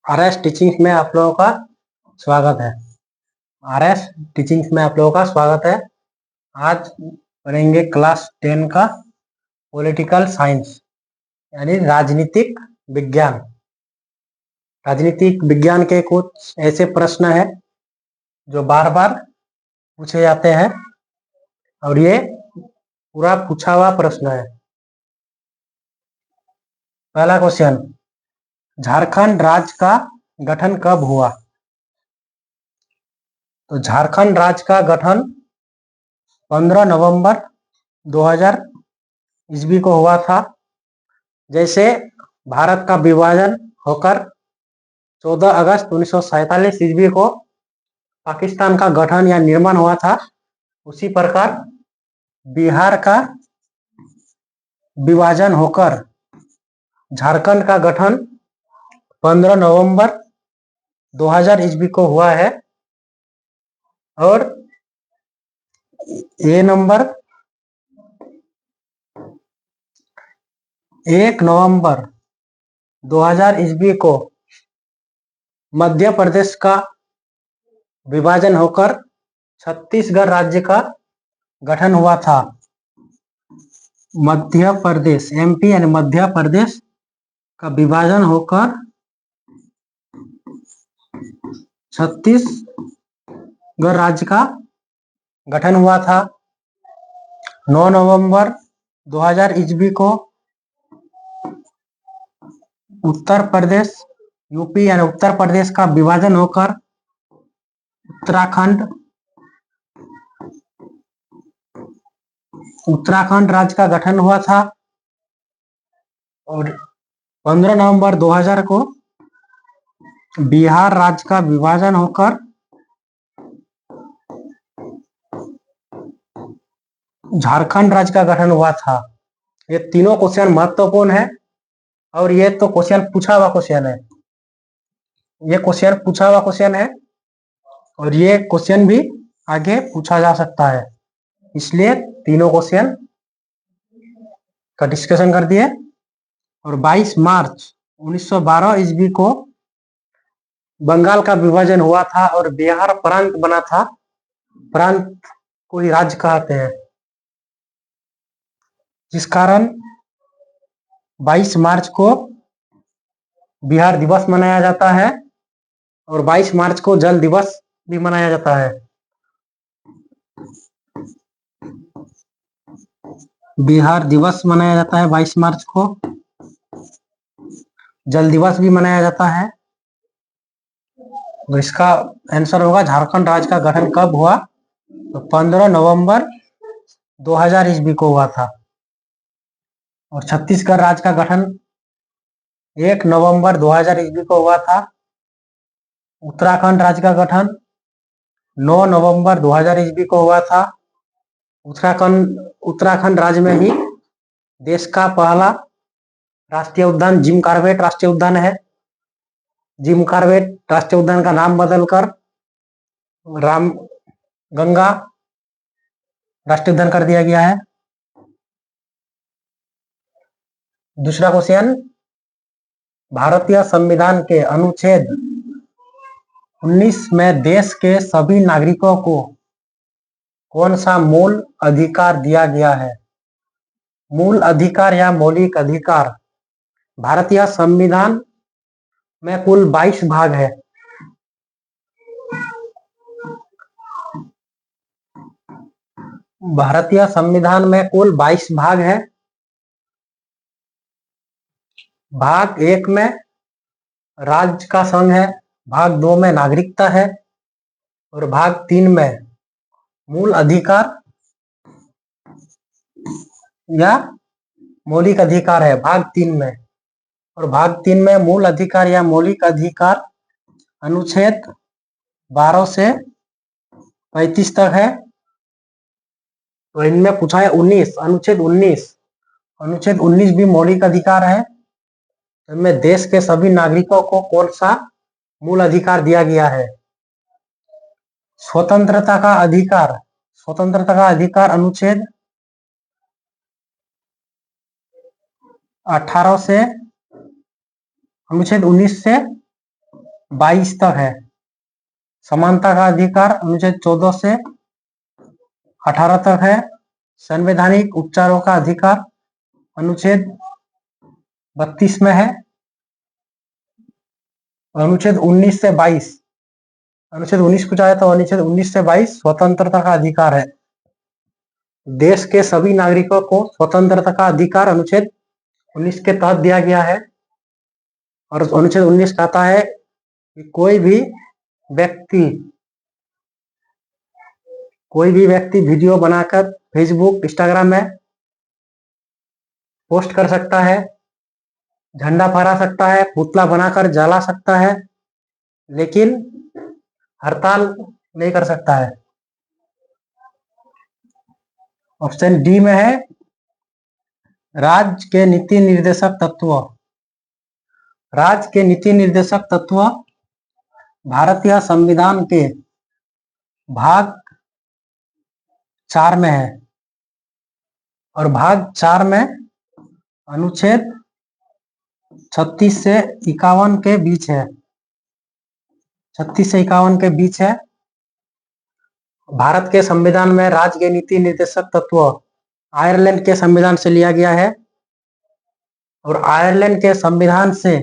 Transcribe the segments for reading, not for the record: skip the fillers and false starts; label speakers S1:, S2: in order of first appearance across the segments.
S1: RS teachings में आप लोगों का स्वागत है। आरएस टीचिंग्स में आप लोगों का स्वागत है। आज पढ़ेंगे क्लास 10 का पॉलिटिकल साइंस यानी राजनीतिक विज्ञान। राजनीतिक विज्ञान के कुछ ऐसे प्रश्न हैं जो बार बार पूछे जाते हैं और ये पूरा पूछा हुआ प्रश्न है। पहला क्वेश्चन, झारखंड राज्य का गठन कब हुआ? तो झारखंड राज्य का गठन 15 नवंबर 2000 ईस्वी को हुआ था। जैसे भारत का विभाजन होकर 14 अगस्त 1947 ईस्वी को पाकिस्तान का गठन या निर्माण हुआ था, उसी प्रकार बिहार का विभाजन होकर झारखंड का गठन 15 नवंबर 2000 ईस्वी को हुआ है। और ये नंबर 1 नवंबर 2000 ईस्वी को मध्य प्रदेश का विभाजन होकर छत्तीसगढ़ राज्य का गठन हुआ था। मध्य प्रदेश एमपी यानी मध्य प्रदेश का विभाजन होकर छत्तीसगढ़ राज्य का गठन हुआ था। 9 नवंबर 2000 ईस्वी को उत्तर प्रदेश यूपी यानी उत्तर प्रदेश का विभाजन होकर उत्तराखंड राज्य का गठन हुआ था। और 15 नवंबर 2000 को बिहार राज्य का विभाजन होकर झारखंड राज्य का गठन हुआ था। ये तीनों क्वेश्चन महत्वपूर्ण है और ये तो क्वेश्चन पूछा हुआ क्वेश्चन है। ये क्वेश्चन पूछा हुआ क्वेश्चन है और ये क्वेश्चन भी आगे पूछा जा सकता है, इसलिए तीनों क्वेश्चन का डिस्कशन कर दिए। और 22 मार्च 1912 ईस्वी को बंगाल का विभाजन हुआ था और बिहार प्रांत बना था। प्रांत को ही राज्य कहते हैं, जिस कारण 22 मार्च को बिहार दिवस मनाया जाता है और 22 मार्च को जल दिवस भी मनाया जाता है। बिहार दिवस मनाया जाता है 22 मार्च को, जल दिवस भी मनाया जाता है। तो इसका आंसर होगा झारखंड राज्य का गठन कब हुआ? तो 15 नवंबर 2000 ईस्वी को हुआ था। और छत्तीसगढ़ राज्य का गठन 1 नवंबर 2000 ईस्वी को हुआ था। उत्तराखंड राज्य का गठन 9 नवंबर 2000 ईस्वी को हुआ था। उत्तराखंड राज्य में ही देश का पहला राष्ट्रीय उद्यान जिम कॉर्बेट राष्ट्रीय उद्यान है। जिम कॉर्बेट राष्ट्रीय उद्यान का नाम बदलकर राम गंगा राष्ट्रीय उद्यान कर दिया गया है। दूसरा क्वेश्चन, भारतीय संविधान के अनुच्छेद 19 में देश के सभी नागरिकों को कौन सा मूल अधिकार दिया गया है? मूल अधिकार या मौलिक अधिकार। भारतीय संविधान में कुल 22 भाग है। भारतीय संविधान में कुल 22 भाग है। भाग 1 में राज्य का संघ है, भाग 2 में नागरिकता है और भाग 3 में मूल अधिकार या मौलिक अधिकार है भाग 3 में। और भाग 3 में मूल अधिकार या मौलिक अधिकार अनुच्छेद 12 से 35 तक है। तो इनमें पूछा है 19 अनुच्छेद 19 भी मौलिक अधिकार है। इनमें देश के सभी नागरिकों को कौन सा मूल अधिकार दिया गया है? स्वतंत्रता का अधिकार अनुच्छेद 18 से अनुच्छेद 19 से 22 तक है। समानता का अधिकार अनुच्छेद 14 से 18 तक है। संवैधानिक उपचारों का अधिकार अनुच्छेद 32 में है। अनुच्छेद 19 से 22, अनुच्छेद 19 पूछा है तो अनुच्छेद 19 से 22 स्वतंत्रता का अधिकार है। देश के सभी नागरिकों को स्वतंत्रता का अधिकार अनुच्छेद 19 के तहत दिया गया है। और अनुच्छेद 19 कहता है कि कोई भी व्यक्ति वीडियो बनाकर फेसबुक, इंस्टाग्राम में पोस्ट कर सकता है, झंडा फहरा सकता है, पुतला बनाकर जला सकता है, लेकिन हड़ताल नहीं कर सकता है। ऑप्शन डी में है राज्य के नीति निर्देशक तत्व। राज्य के नीति निर्देशक तत्व भारतीय संविधान के भाग 4 में है और भाग 4 में अनुच्छेद 36 से 51 के बीच है। 36 से 51 के बीच है। भारत के संविधान में राज्य के नीति निर्देशक तत्व आयरलैंड के संविधान से लिया गया है और आयरलैंड के संविधान से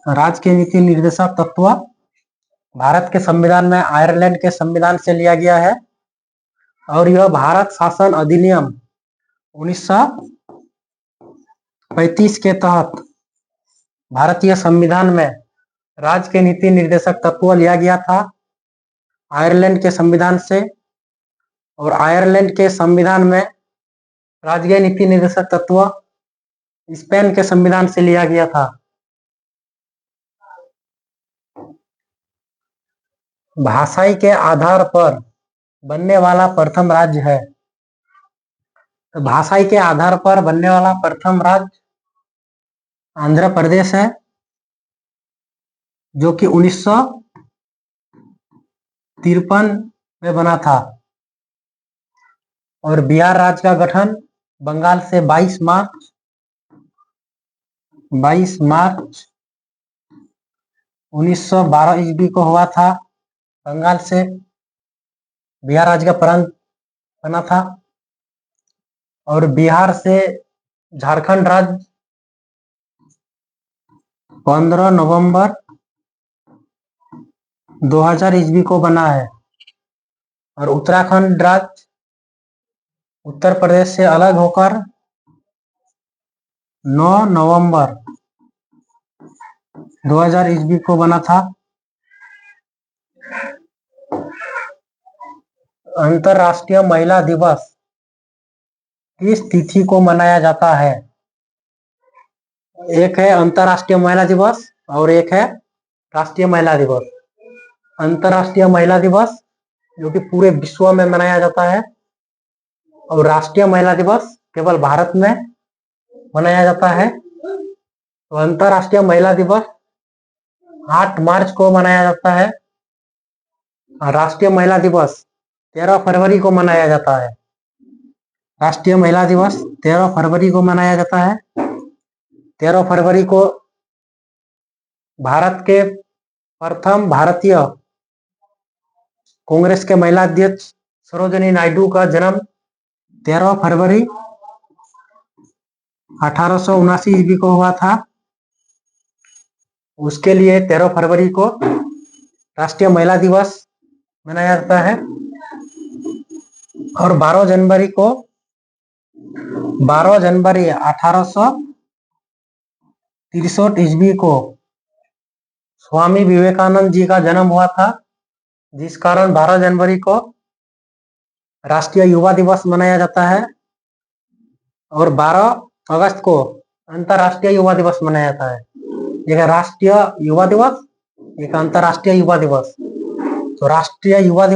S1: राज्य के नीति निर्देशक तत्व भारत के संविधान में आयरलैंड के संविधान से लिया गया है और यह भारत शासन अधिनियम 1935 के तहत भारतीय संविधान में राज्य के नीति निर्देशक तत्व लिया गया था आयरलैंड के संविधान से। और आयरलैंड के संविधान में राज्य के नीति निर्देशक तत्व स्पेन के संविधान से लिया गया था। भाषाई के आधार पर बनने वाला प्रथम राज्य है। तो भाषाई के आधार पर बनने वाला प्रथम राज्य आंध्र प्रदेश है, जो कि 1953 में बना था। और बिहार राज्य का गठन बंगाल से 22 मार्च 1912 ईस्वी को हुआ था। बंगाल से बिहार राज्य का प्रांत बना था और बिहार से झारखंड राज्य 15 नवंबर 2000 ईस्वी को बना है। और उत्तराखंड राज्य उत्तर प्रदेश से अलग होकर 9 नवंबर 2000 ईस्वी को बना था। अंतर्राष्ट्रीय महिला दिवस किस तिथि को मनाया जाता है? एक है अंतर्राष्ट्रीय महिला दिवस और एक है राष्ट्रीय महिला दिवस। अंतर्राष्ट्रीय महिला दिवस जो कि पूरे विश्व में मनाया जाता है और राष्ट्रीय महिला दिवस केवल भारत में मनाया जाता है। तो अंतर्राष्ट्रीय महिला दिवस 8 मार्च को मनाया जाता है और राष्ट्रीय महिला दिवस 13 फरवरी को मनाया जाता है। राष्ट्रीय महिला दिवस 13 फरवरी को मनाया जाता है। 13 फरवरी को भारत के प्रथम भारतीय कांग्रेस के महिला अध्यक्ष सरोजिनी नायडू का जन्म 13 फरवरी 1879 ईस्वी को हुआ था। उसके लिए 13 फरवरी को राष्ट्रीय महिला दिवस मनाया जाता है। और 12 जनवरी 1863 ईस्वी को स्वामी विवेकानंद जी का जन्म हुआ था, जिस कारण 12 जनवरी को राष्ट्रीय युवा दिवस मनाया जाता है और 12 अगस्त को अंतर्राष्ट्रीय युवा दिवस मनाया जाता है। एक राष्ट्रीय युवा दिवस, एक अंतर्राष्ट्रीय युवा दिवस। तो राष्ट्रीय युवा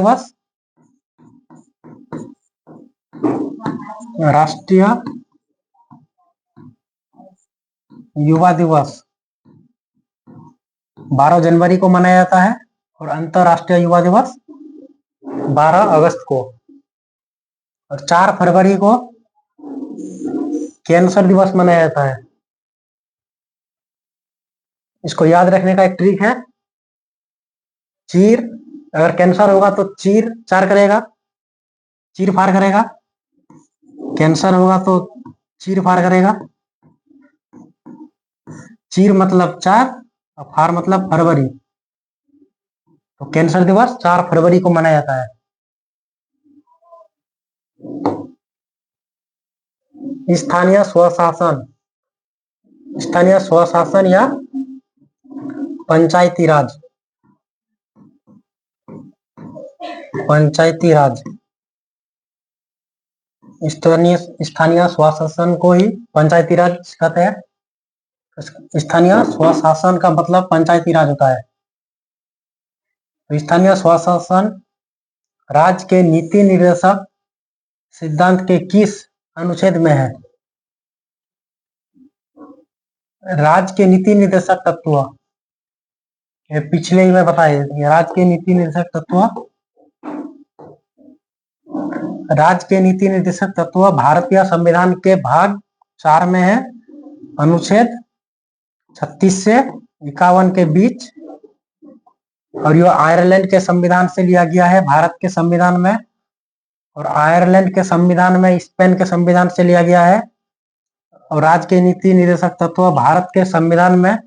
S1: दिवस 12 जनवरी को मनाया जाता है और अंतर्राष्ट्रीय युवा दिवस 12 अगस्त को। और 4 फरवरी को कैंसर दिवस मनाया जाता है? इसको याद रखने का एक ट्रिक है, चीर, अगर कैंसर होगा तो चीर चार करेगा, चीर फाड़ करेगा। कैंसर होगा तो चीर फाड़ करेगा। चीर मतलब 4 और फाड़ मतलब फरवरी। तो कैंसर दिवस 4 फरवरी को मनाया जाता है। स्थानीय स्वशासन, स्थानीय स्वशासन या पंचायती राज, पंचायती राज, स्थानीय स्थानीय स्वशासन को ही पंचायती राज कहते हैं। स्थानीय स्वशासन का मतलब पंचायती राज होता है। तो स्थानीय स्वशासन राज्य के नीति निर्देशक सिद्धांत के किस अनुच्छेद में है? राज्य के नीति निर्देशक तत्व, ये पिछले ही में बताए, राज्य के नीति निर्देशक तत्व, राज्य के नीति निर्देशक तत्व भारतीय संविधान के भाग 4 में है, अनुच्छेद 36 से 51 के बीच। और यह आयरलैंड के संविधान से लिया गया है भारत के संविधान में, और आयरलैंड के संविधान में स्पेन के संविधान से लिया गया है। और राज्य के नीति निर्देशक तत्व भारत के संविधान में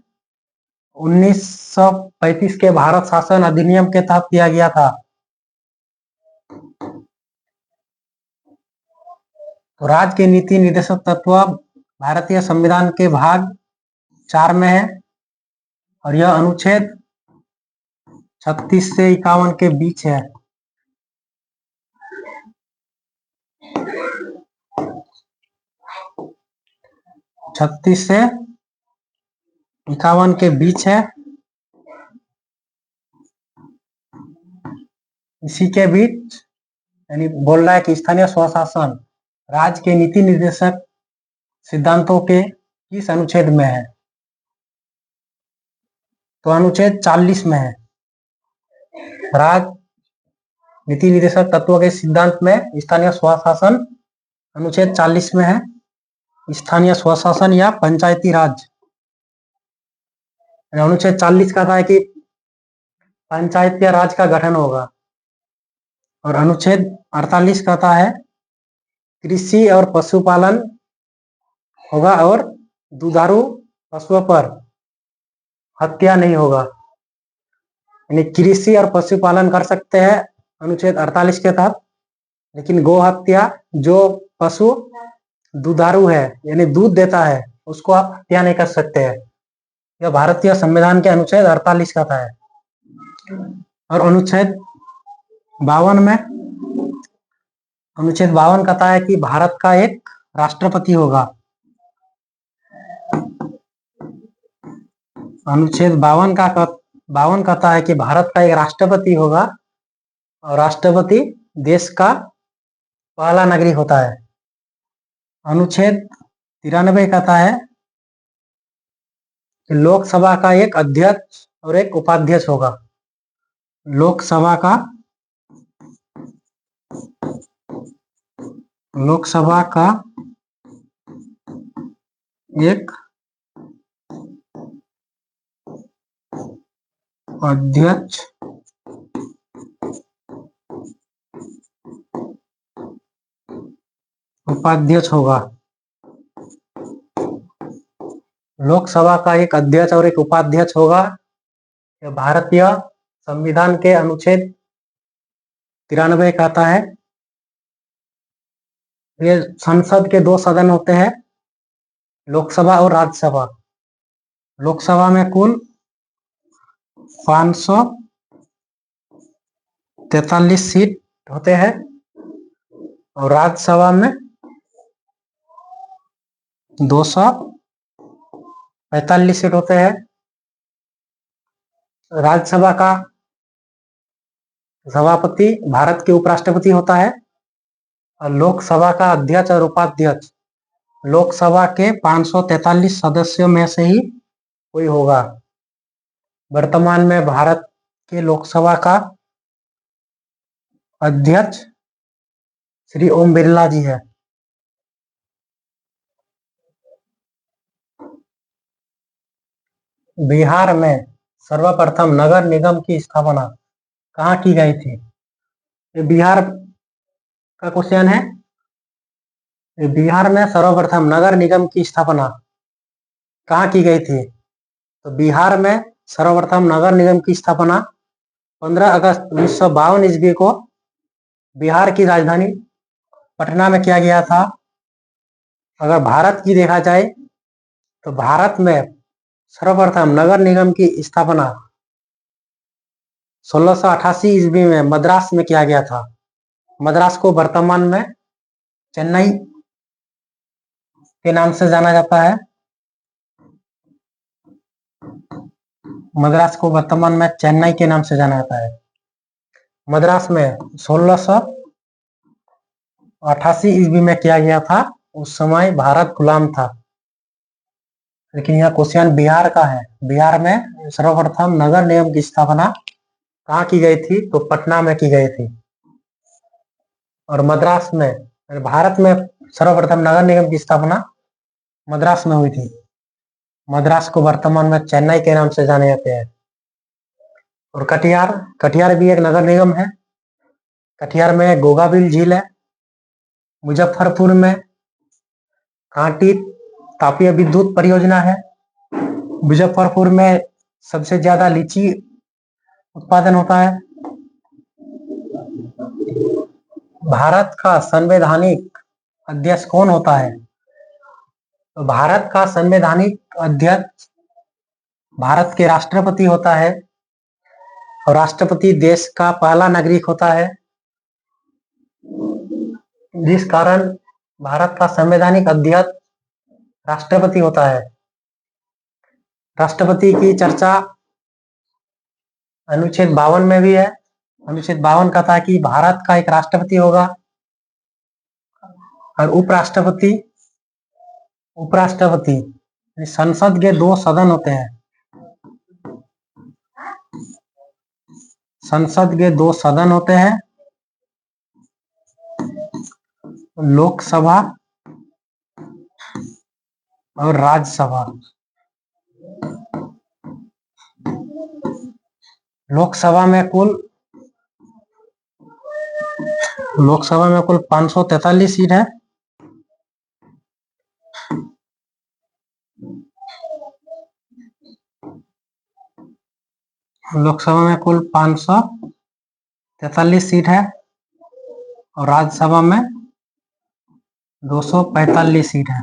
S1: 1935 के भारत शासन अधिनियम के तहत दिया गया था। तो राज्य के नीति निर्देशक तत्व भारतीय संविधान के भाग 4 में है, और यह अनुच्छेद 36 से 51 के बीच है। छत्तीस से 51 के बीच है। इसी के बीच यानी बोल रहा है कि स्थानीय स्वशासन राज्य के नीति निर्देशक सिद्धांतों के किस अनुच्छेद में है? तो अनुच्छेद 40 में है। राज्य नीति निर्देशक तत्वों के सिद्धांत में स्थानीय स्वशासन अनुच्छेद 40 में है। स्थानीय स्वशासन या पंचायती राज, अनुच्छेद 40 कहता है कि पंचायत या राज का गठन होगा, और अनुच्छेद 48 कहता है कृषि और पशुपालन होगा और दुधारू पशुओं पर हत्या नहीं होगा। यानी कृषि और पशुपालन कर सकते हैं अनुच्छेद 48 के तहत, लेकिन गौ हत्या, जो पशु दुधारू है यानी दूध देता है, उसको आप हत्या नहीं कर सकते हैं। यह भारतीय संविधान के अनुच्छेद 48 का है। और अनुच्छेद 52 में, अनुच्छेद 52 कहता है कि भारत का एक राष्ट्रपति होगा। अनुच्छेद 52 कहता है कि भारत का एक राष्ट्रपति होगा, और राष्ट्रपति देश का पहला नागरिक होता है। अनुच्छेद 93 कहता है कि लोकसभा का एक अध्यक्ष और एक उपाध्यक्ष होगा। लोकसभा का एक अध्यक्ष उपाध्यक्ष होगा। लोकसभा का एक अध्यक्ष और एक उपाध्यक्ष होगा। यह भारतीय संविधान के अनुच्छेद 93 कहता है। ये संसद के 2 सदन होते हैं, लोकसभा और राज्यसभा। लोकसभा में कुल 543 सीट होते हैं, और राज्यसभा में 245 सीट होते हैं। राज्यसभा का सभापति भारत के उपराष्ट्रपति होता है, और लोकसभा का अध्यक्ष और उपाध्यक्ष लोकसभा के 543 सदस्यों में से ही कोई होगा। वर्तमान में भारत के लोकसभा का अध्यक्ष श्री ओम बिरला जी है। बिहार में सर्वप्रथम नगर निगम की स्थापना कहाँ की गई थी? ये बिहार का क्वेश्चन है। बिहार में सर्वप्रथम नगर निगम की स्थापना कहाँ की गई थी? तो बिहार में सर्वप्रथम नगर निगम की स्थापना 15 अगस्त 1952 ईस्वी को बिहार की राजधानी पटना में किया गया था। अगर भारत की देखा जाए तो भारत में सर्वप्रथम नगर निगम की स्थापना 1688 ईस्वी में मद्रास में किया गया था। मद्रास को वर्तमान में चेन्नई के नाम से जाना जाता है। मद्रास को वर्तमान में चेन्नई के नाम से जाना जाता है। मद्रास में 1688 ईस्वी में किया गया था। उस समय भारत गुलाम था। लेकिन यह क्वेश्चन बिहार का है। बिहार में सर्वप्रथम नगर निगम की स्थापना कहाँ की गई थी? तो पटना में की गई थी। और मद्रास में, भारत में सर्वप्रथम नगर निगम की स्थापना मद्रास में हुई थी। मद्रास को वर्तमान में चेन्नई के नाम से जाने जाते हैं। और कटिहार भी एक नगर निगम है। कटिहार में गोगाबिल झील है। मुजफ्फरपुर में कांटी तापीय विद्युत परियोजना है। मुजफ्फरपुर में सबसे ज्यादा लीची उत्पादन होता है। भारत का संवैधानिक अध्यक्ष कौन होता है? तो भारत का संवैधानिक अध्यक्ष भारत के राष्ट्रपति होता है। और राष्ट्रपति देश का पहला नागरिक होता है, जिस कारण भारत का संवैधानिक अध्यक्ष राष्ट्रपति होता है। राष्ट्रपति की चर्चा अनुच्छेद 52 में भी है। अनुच्छेद 52 कहता है कि भारत का एक राष्ट्रपति होगा और उपराष्ट्रपति संसद के 2 सदन होते हैं। संसद के 2 सदन होते हैं, लोकसभा और राज्यसभा। लोकसभा में कुल 543 सीट है। लोकसभा में कुल 543 सीट है और राज्यसभा में 245 सीट है।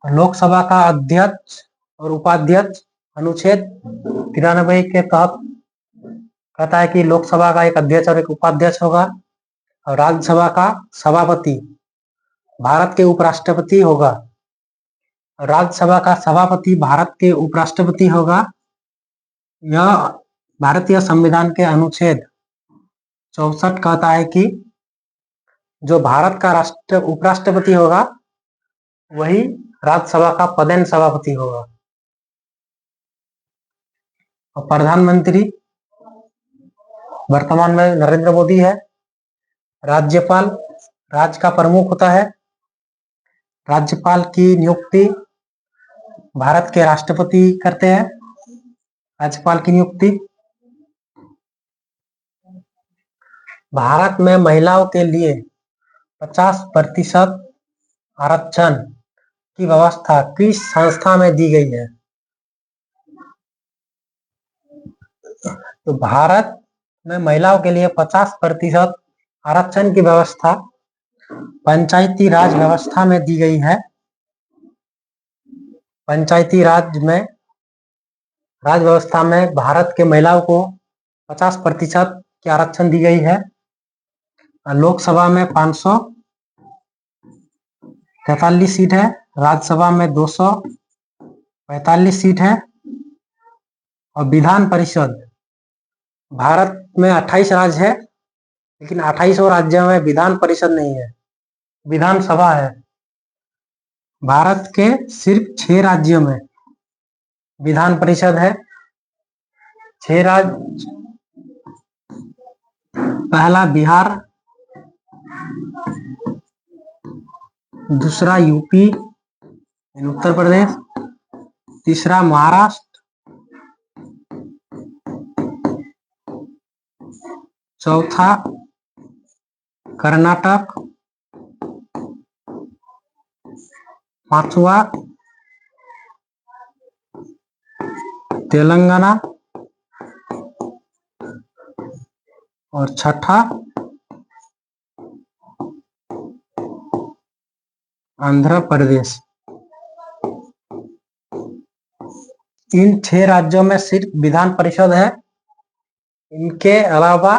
S1: लोकसभा का अध्यक्ष और उपाध्यक्ष अनुच्छेद 93 के तहत कहता है कि लोकसभा का एक अध्यक्ष और एक उपाध्यक्ष होगा। और राज्यसभा का सभापति भारत के उपराष्ट्रपति होगा। राज्यसभा का सभापति भारत के उपराष्ट्रपति होगा। यह भारतीय संविधान के अनुच्छेद 64 कहता है कि जो भारत का उपराष्ट्रपति होगा वही राज्यसभा का पदेन सभापति होगा। और प्रधानमंत्री वर्तमान में नरेंद्र मोदी है। राज्यपाल राज्य का प्रमुख होता है। राज्यपाल की नियुक्ति भारत के राष्ट्रपति करते हैं। राज्यपाल की नियुक्ति भारत में महिलाओं के लिए 50% आरक्षण की व्यवस्था किस संस्था में दी गई है? तो भारत में महिलाओं के लिए 50% आरक्षण की व्यवस्था पंचायती राज व्यवस्था में दी गई है। पंचायती राज व्यवस्था में भारत के महिलाओं को 50% की आरक्षण दी गई है। लोकसभा में 543 सीट है। राज्यसभा में 245 सीट है। और विधान परिषद भारत में 28 राज्य है, लेकिन 28 राज्यों में विधान परिषद नहीं है, विधानसभा है। भारत के सिर्फ 6 राज्यों में विधान परिषद है। 6 राज्य, पहला बिहार, दूसरा यूपी उत्तर प्रदेश, तीसरा महाराष्ट्र, चौथा कर्नाटक, पांचवा तेलंगाना और छठा आंध्र प्रदेश। इन 6 राज्यों में सिर्फ विधान परिषद है। इनके अलावा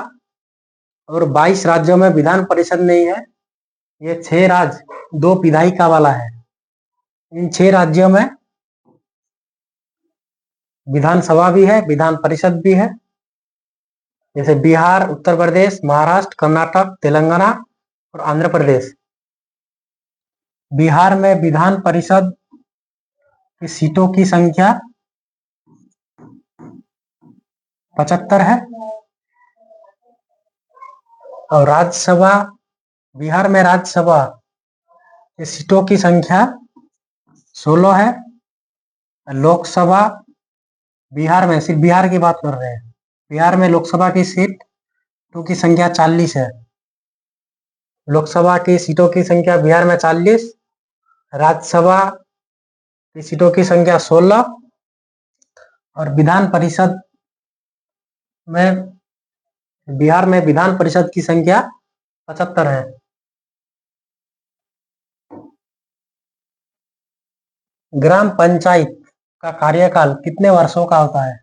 S1: और 22 राज्यों में विधान परिषद नहीं है। ये 6 राज्य 2 विधायिका वाला है। इन 6 राज्यों में विधानसभा भी है, विधान परिषद भी है, जैसे बिहार, उत्तर प्रदेश, महाराष्ट्र, कर्नाटक, तेलंगाना और आंध्र प्रदेश। बिहार में विधान परिषद की सीटों की संख्या 75 है और राज्यसभा, बिहार में राज्यसभा की सीटों की संख्या 16 है। लोकसभा, बिहार में, सिर्फ बिहार की बात कर रहे हैं, बिहार में लोकसभा की सीटों की संख्या 40 है। लोकसभा की सीटों की संख्या बिहार में 40, राज्यसभा की सीटों की संख्या 16 और विधान परिषद में, बिहार में विधान परिषद की संख्या 75 है। ग्राम पंचायत का कार्यकाल कितने वर्षों का होता है?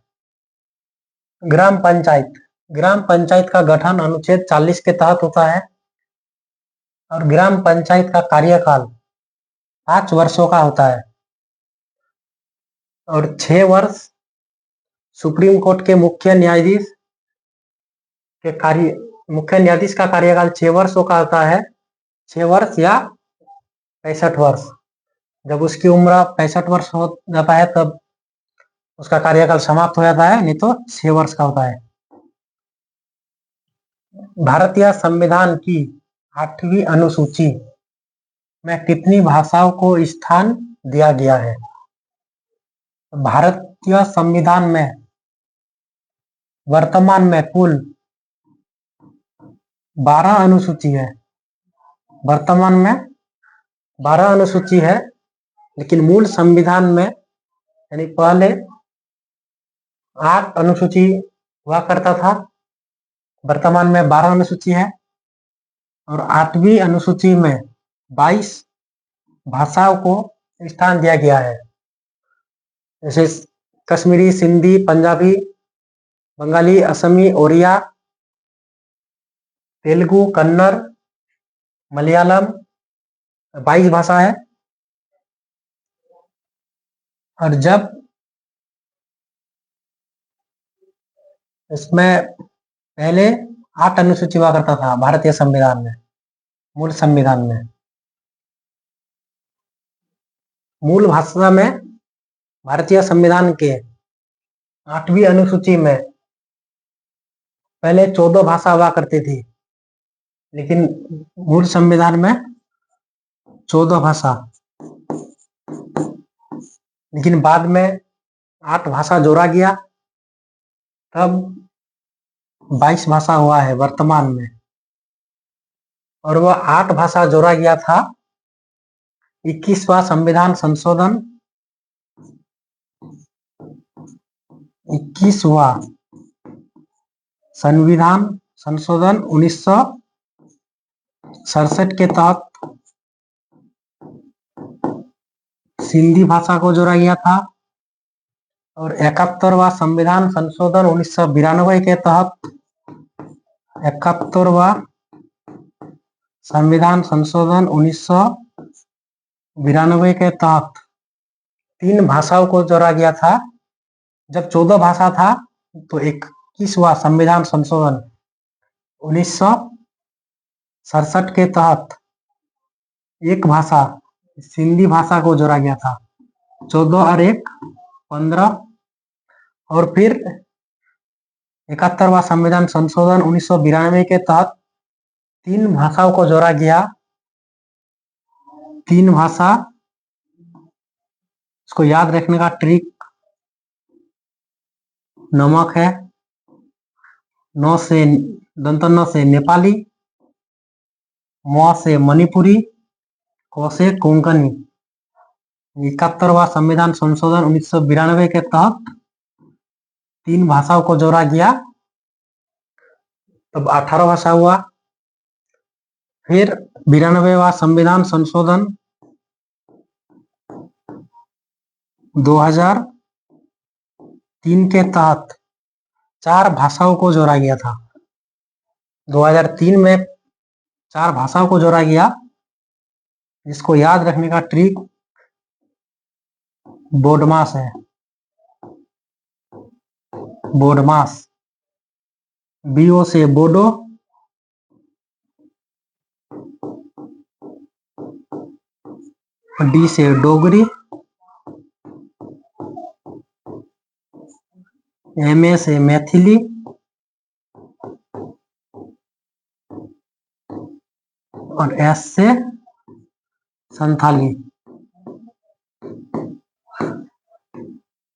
S1: ग्राम पंचायत का गठन अनुच्छेद 40 के तहत होता है और ग्राम पंचायत का कार्यकाल 5 वर्षों का होता है और 6 वर्ष सुप्रीम कोर्ट के मुख्य न्यायाधीश का कार्यकाल 6 वर्षों का होता है। 6 वर्ष या 65 वर्ष। जब उसकी उम्र 65 वर्ष हो जाता है तब उसका कार्यकाल समाप्त हो जाता है, नहीं तो 6 वर्ष का होता है। भारतीय संविधान की 8वीं अनुसूची में कितनी भाषाओं को स्थान दिया गया है? भारतीय संविधान में वर्तमान में कुल 12 अनुसूची है। वर्तमान में 12 अनुसूची है, लेकिन मूल संविधान में, यानी पहले 8 अनुसूची हुआ करता था। वर्तमान में 12 अनुसूची है और 8वीं अनुसूची में 22 भाषाओं को स्थान दिया गया है, जैसे कश्मीरी, सिंधी, पंजाबी, बंगाली, असमी, ओडिया, तेलुगु, कन्नड़, मलयालम, 22 भाषा है। और जब इसमें पहले 8 अनुसूची हुआ करता था भारतीय संविधान में, मूल संविधान में। मूल भाषा में भारतीय संविधान के 8वीं अनुसूची में पहले 14 भाषा हुआ करती थी, लेकिन मूल संविधान में 14 भाषा, लेकिन बाद में 8 भाषा जोड़ा गया, तब 22 भाषा हुआ है वर्तमान में। और वह 8 भाषा जोड़ा गया था 21वां संविधान संशोधन, 21वां संविधान संशोधन 1967 के तहत सिंधी भाषा को जोड़ा गया था और 71वां संविधान संशोधन 1992 के तहत 71वां संविधान संशोधन 1992 के तहत 3 भाषाओं को जोड़ा गया था। जब 14 भाषा था तो 21वां संविधान संशोधन 1967 के तहत एक भाषा, सिंधी भाषा को जोड़ा गया था। 14 और 1 15 और फिर 71वां संविधान संशोधन 1992 के तहत 3 भाषाओं को जोड़ा गया। 3 भाषा, इसको याद रखने का ट्रिक नमक है, न से दंत न से नेपाली, म से मणिपुरी, क से कोंकणी। 71वां संविधान संशोधन 1992 के तहत 3 भाषाओं को जोड़ा गया, तब 18 भाषा हुआ। फिर 92वां संविधान संशोधन 2003 के तहत 4 भाषाओं को जोड़ा गया था। 2003 में 4 भाषाओं को जोड़ा गया, जिसको याद रखने का ट्रिक बोडमास है। बोडमास, BO से बोडो, D से डोगरी, MA से मैथिली, और S से संथाली।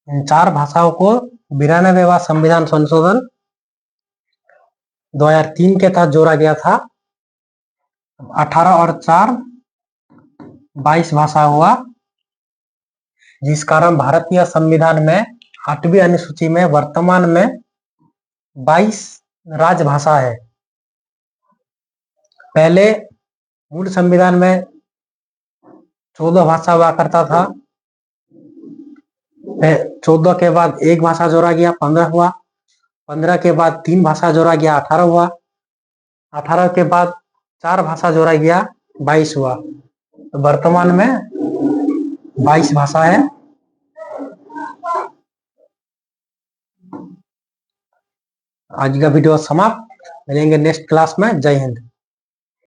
S1: इन 4 भाषाओं को 92वां संविधान संशोधन 2003 के तहत जोड़ा गया था। 18 और 4 22 भाषा हुआ, जिस कारण भारतीय संविधान में 8वीं अनुसूची में वर्तमान में 22 राजभाषा है। पहले मूल संविधान में 14 भाषा हुआ करता था। 14 के बाद एक भाषा जोड़ा गया, 15 हुआ। 15 के बाद 3 भाषा जोड़ा गया, 18 हुआ। 18 के बाद 4 भाषा जोड़ा गया, 22 हुआ। तो वर्तमान में 22 भाषा है। आज का वीडियो समाप्त। मिलेंगे नेक्स्ट क्लास में। जय हिंद।